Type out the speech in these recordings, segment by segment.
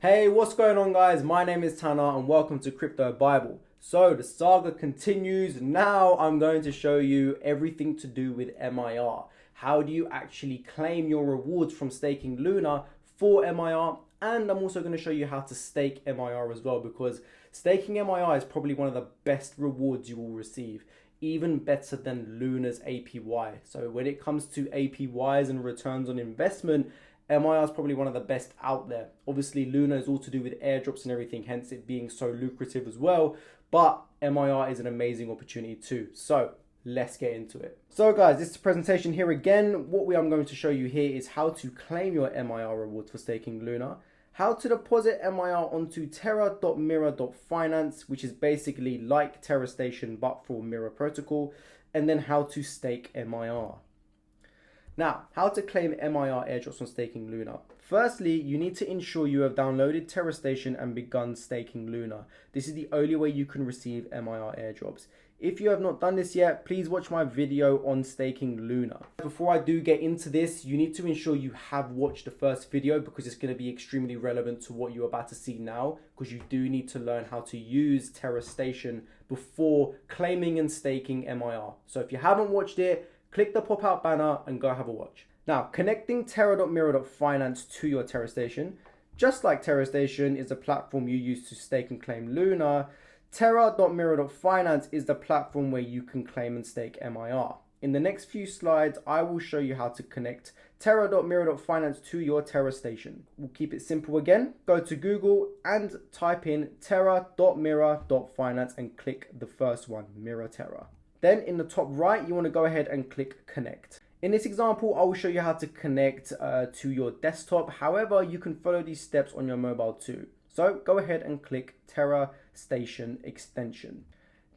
Hey, what's going on guys? My name is Tanner and welcome to Crypto Bible. So the saga continues. Now I'm going to show you everything to do with MIR. How do you actually claim your rewards from staking Luna for MIR? And I'm also going to show you how to stake MIR as well, because staking MIR is probably one of the best rewards you will receive, even better than Luna's APY. So when it comes to APYs and returns on investment, MIR is probably one of the best out there. Obviously, Luna is all to do with airdrops and everything, hence it being so lucrative as well. But MIR is an amazing opportunity too. So let's get into it. So guys, this is the presentation here again. What I'm going to show you here is how to claim your MIR rewards for staking Luna, how to deposit MIR onto terra.mir.finance, which is basically like Terra Station but for Mirror Protocol, and then how to stake MIR. Now, how to claim MIR airdrops on staking Luna. Firstly, you need to ensure you have downloaded Terra Station and begun staking Luna. This is the only way you can receive MIR airdrops. If you have not done this yet, please watch my video on staking Luna. Before I do get into this, you need to ensure you have watched the first video, because it's going to be extremely relevant to what you're about to see now, because you do need to learn how to use Terra Station before claiming and staking MIR. So if you haven't watched it, click the pop-out banner and go have a watch. Now, connecting terra.mir.finance to your Terra Station. Just like Terra Station is the platform you use to stake and claim Luna, terra.mir.finance is the platform where you can claim and stake MIR. In the next few slides, I will show you how to connect terra.mir.finance to your Terra Station. We'll keep it simple again. Go to Google and type in terra.mir.finance and click the first one, Mirror Terra. Then in the top right, you want to go ahead and click connect. In this example, I will show you how to connect to your desktop. However, you can follow these steps on your mobile too. So go ahead and click Terra Station extension.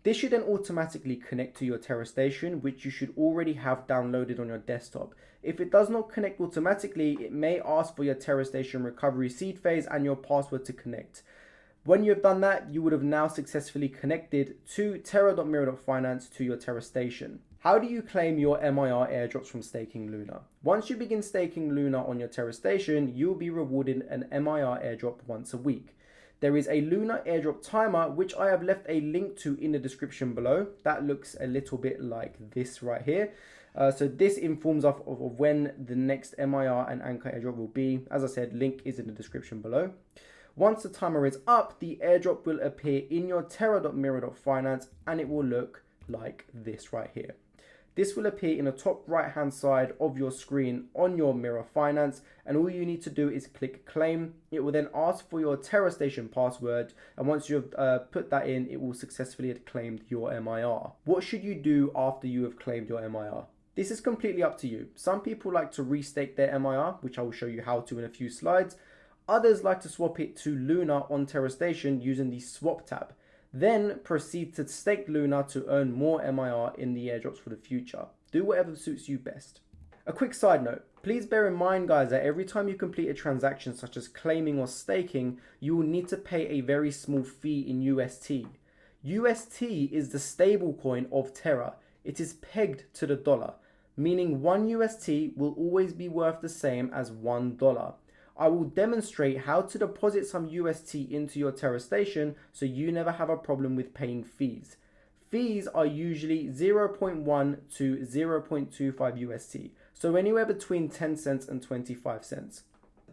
This should then automatically connect to your Terra Station, which you should already have downloaded on your desktop. If it does not connect automatically, it may ask for your Terra Station recovery seed phrase and your password to connect. When you have done that, you would have now successfully connected to terra.mir.finance to your Terra Station. How do you claim your MIR airdrops from staking Luna? Once you begin staking Luna on your Terra Station, you will be rewarded an MIR airdrop once a week. There is a Luna airdrop timer, which I have left a link to in the description below. That looks a little bit like this right here. So this informs us of when the next MIR and Anchor airdrop will be. As I said, link is in the description below. Once the timer is up, the airdrop will appear in your terra.mir.finance and it will look like this right here. This will appear in the top right hand side of your screen on your Mirror Finance, and all you need to do is click claim. It will then ask for your Terra Station password, and once you've put that in, it will successfully have claimed your MIR. What should you do after you have claimed your MIR? This is completely up to you. Some people like to restake their MIR, which I will show you how to in a few slides. Others like to swap it to Luna on Terra Station using the swap tab. Then proceed to stake Luna to earn more MIR in the airdrops for the future. Do whatever suits you best. A quick side note, please bear in mind guys that every time you complete a transaction such as claiming or staking, you will need to pay a very small fee in UST. UST is the stable coin of Terra. It is pegged to the dollar, meaning 1 UST will always be worth the same as $1. I will demonstrate how to deposit some UST into your Terra Station so you never have a problem with paying fees. Fees are usually 0.1 to 0.25 UST, so anywhere between 10 cents and 25 cents.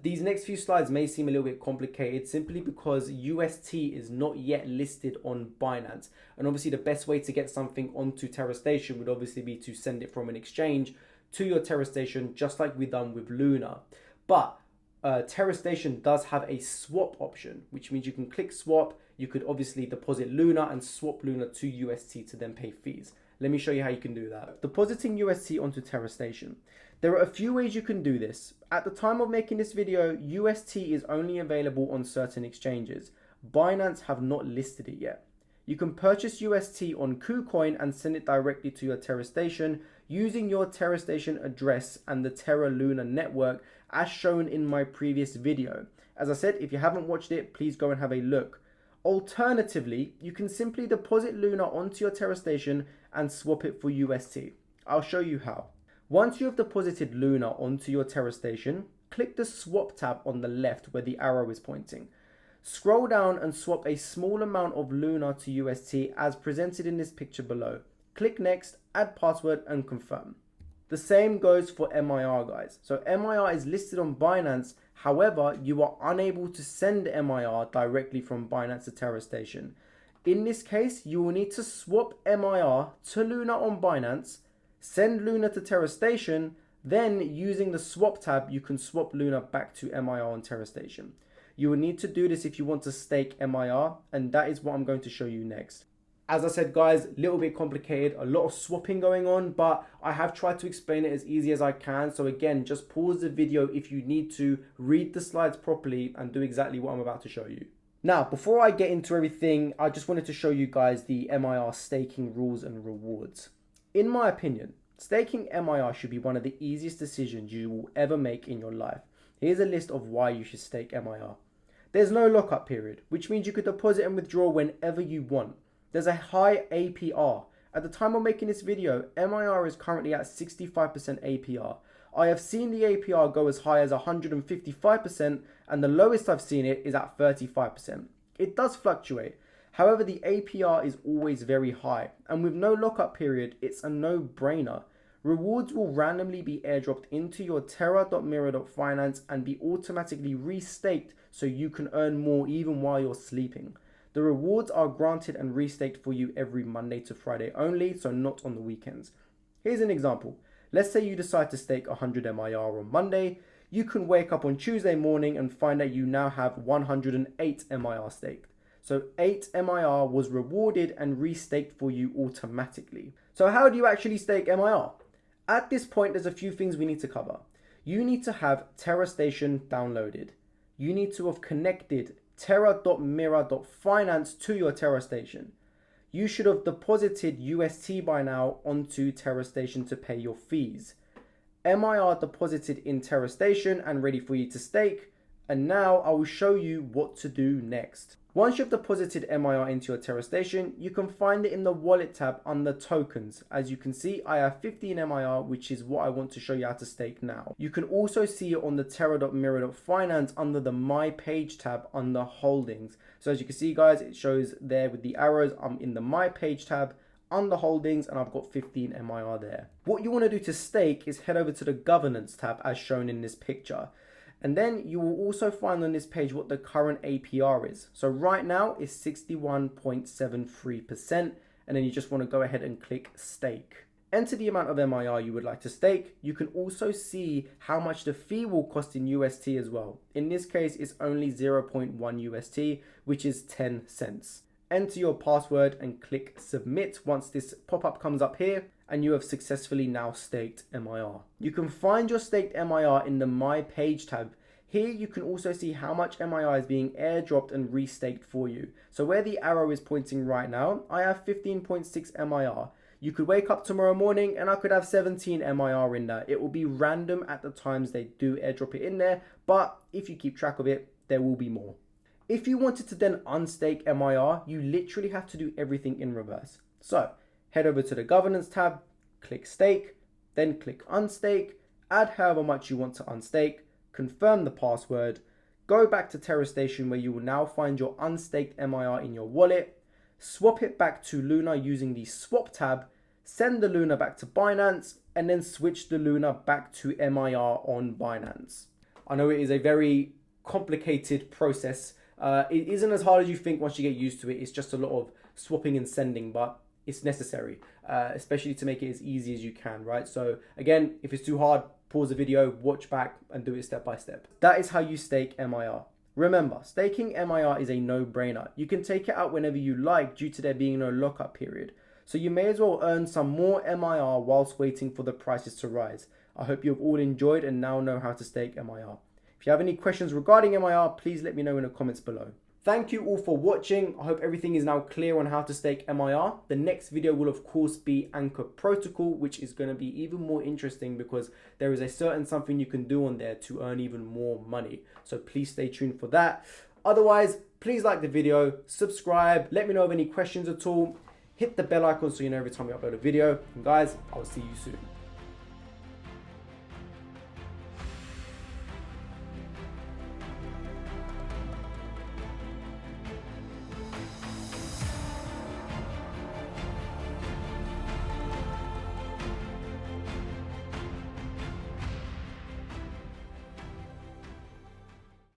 These next few slides may seem a little bit complicated simply because UST is not yet listed on Binance. And obviously the best way to get something onto Terra Station would obviously be to send it from an exchange to your Terra Station, just like we've done with Luna. But Terra Station does have a swap option, which means you can click swap. You could obviously deposit Luna and swap Luna to UST to then pay fees. Let me show you how you can do that. Depositing UST onto Terra Station. There are a few ways you can do this. At the time of making this video, UST is only available on certain exchanges. Binance have not listed it yet. You can purchase UST on KuCoin and send it directly to your Terra Station using your Terra Station address and the Terra Luna network as shown in my previous video. As I said, if you haven't watched it, please go and have a look. Alternatively, you can simply deposit Luna onto your Terra Station and swap it for UST. I'll show you how. Once you have deposited Luna onto your Terra Station, click the swap tab on the left where the arrow is pointing. Scroll down and swap a small amount of Luna to UST as presented in this picture below. Click next, add password and confirm. The same goes for MIR, guys. So MIR is listed on Binance. However, you are unable to send MIR directly from Binance to TerraStation. In this case, you will need to swap MIR to Luna on Binance, send Luna to TerraStation, then using the swap tab, you can swap Luna back to MIR on TerraStation. You will need to do this if you want to stake MIR, and that is what I'm going to show you next. As I said, guys, a little bit complicated, a lot of swapping going on, but I have tried to explain it as easy as I can. So again, just pause the video if you need to read the slides properly and do exactly what I'm about to show you. Now, before I get into everything, I just wanted to show you guys the MIR staking rules and rewards. In my opinion, staking MIR should be one of the easiest decisions you will ever make in your life. Here's a list of why you should stake MIR. There's no lockup period, which means you could deposit and withdraw whenever you want. There's a high APR. At the time of making this video, MIR is currently at 65% APR. I have seen the APR go as high as 155%, and the lowest I've seen it is at 35%. It does fluctuate. However, the APR is always very high, and with no lockup period, it's a no-brainer. Rewards will randomly be airdropped into your terra.mir.finance and be automatically restaked so you can earn more even while you're sleeping. The rewards are granted and restaked for you every Monday to Friday only, so not on the weekends. Here's an example. Let's say you decide to stake 100 MIR on Monday. You can wake up on Tuesday morning and find that you now have 108 MIR staked. So 8 MIR was rewarded and restaked for you automatically. So how do you actually stake MIR? At this point, there's a few things we need to cover. You need to have TerraStation downloaded. You need to have connected terra.mir.finance to your TerraStation. You should have deposited UST by now onto TerraStation to pay your fees. MIR deposited in TerraStation and ready for you to stake. And now I will show you what to do next. Once you've deposited MIR into your TerraStation, you can find it in the wallet tab under tokens. As you can see, I have 15 MIR, which is what I want to show you how to stake now. You can also see it on the terra.mir.finance under the My Page tab under holdings. So as you can see, guys, it shows there with the arrows. I'm in the My Page tab under holdings and I've got 15 MIR there. What you want to do to stake is head over to the governance tab as shown in this picture. And then you will also find on this page what the current APR is. So right now it's 61.73%. And then you just want to go ahead and click stake. Enter the amount of MIR you would like to stake. You can also see how much the fee will cost in UST as well. In this case, it's only 0.1 UST, which is 10 cents. Enter your password and click submit once this pop-up comes up here. And you have successfully now staked MIR. You can find your staked MIR in the My Page tab. Here you can also see how much MIR is being airdropped and restaked for you. So where the arrow is pointing right now, I have 15.6 MIR. You could wake up tomorrow morning and I could have 17 MIR in there. It will be random at the times they do airdrop it in there, but if you keep track of it, there will be more. If you wanted to then unstake MIR, you literally have to do everything in reverse. So head over to the governance tab, click stake, then click unstake, add however much you want to unstake, confirm the password, go back to TerraStation where you will now find your unstaked MIR in your wallet, swap it back to Luna using the swap tab, send the Luna back to Binance, and then switch the Luna back to MIR on Binance. I know it is a very complicated process. It isn't as hard as you think once you get used to it. It's just a lot of swapping and sending, but it's necessary, especially to make it as easy as you can, right? So again, if it's too hard, pause the video, watch back and do it step by step. That is how you stake MIR. Remember, staking MIR is a no-brainer. You can take it out whenever you like due to there being no lockup period. So you may as well earn some more MIR whilst waiting for the prices to rise. I hope you've all enjoyed and now know how to stake MIR. If you have any questions regarding MIR, please let me know in the comments below. Thank you all for watching. I hope everything is now clear on how to stake MIR. The next video will of course be Anchor Protocol, which is going to be even more interesting because there is a certain something you can do on there to earn even more money. So please stay tuned for that. Otherwise, please like the video, subscribe, let me know of any questions at all. Hit the bell icon so you know every time we upload a video. And guys, I'll see you soon.